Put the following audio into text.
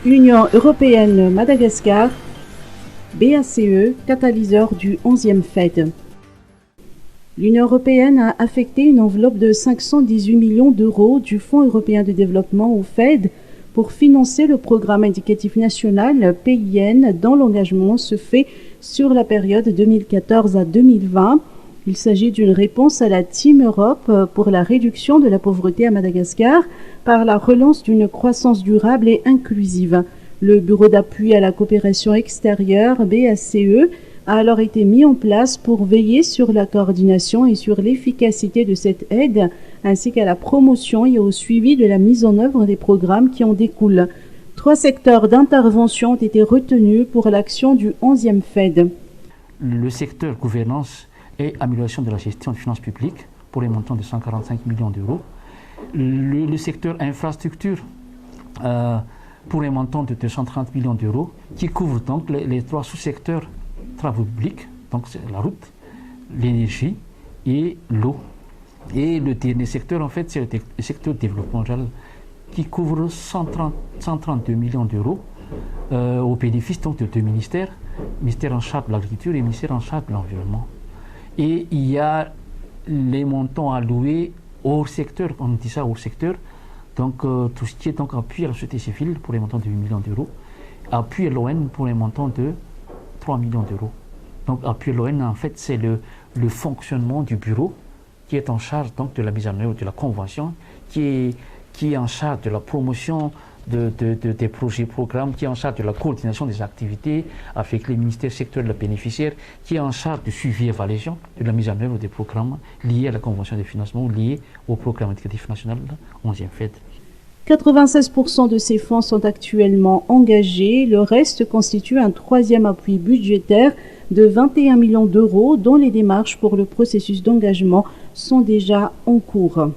Union européenne Madagascar, BACE, catalyseur du 11e FED. L'Union européenne a affecté une enveloppe de 518 millions d'euros du Fonds européen de développement au FED pour financer le programme indicatif national PIN dont l'engagement se fait sur la période 2014 à 2020. Il s'agit d'une réponse à la Team Europe pour la réduction de la pauvreté à Madagascar par la relance d'une croissance durable et inclusive. Le Bureau d'appui à la coopération extérieure, BACE, a alors été mis en place pour veiller sur la coordination et sur l'efficacité de cette aide, ainsi qu'à la promotion et au suivi de la mise en œuvre des programmes qui en découlent. 3 secteurs d'intervention ont été retenus pour l'action du 11e FED. Le secteur gouvernance et amélioration de la gestion des finances publiques pour les montants de 145 millions d'euros. Le secteur infrastructure pour les montants de 230 millions d'euros qui couvre donc les 3 sous-secteurs travaux publics, donc c'est la route, l'énergie et l'eau. Et le dernier secteur, en fait, c'est le secteur développement rural qui couvre 132 millions d'euros au bénéfice donc, de 2 ministères, ministère en charge de l'agriculture et ministère en charge de l'environnement. Et il y a les montants alloués hors secteur, on dit ça hors secteur, donc tout ce qui est donc appui à la société civile pour les montants de 8 millions d'euros, appui à l'ON pour les montants de 3 millions d'euros. Donc appui à l'ON, en fait, c'est le fonctionnement du bureau qui est en charge donc, de la mise en œuvre de la convention, qui est en charge de la promotion des projets, programmes, qui est en charge de la coordination des activités avec les ministères sectoriels bénéficiaires, qui est en charge du suivi et évaluation de la mise en œuvre des programmes liés à la convention de financement, liés au programme indicatif national 11e FED. 96% de ces fonds sont actuellement engagés. Le reste constitue un 3e appui budgétaire de 21 millions d'euros dont les démarches pour le processus d'engagement sont déjà en cours.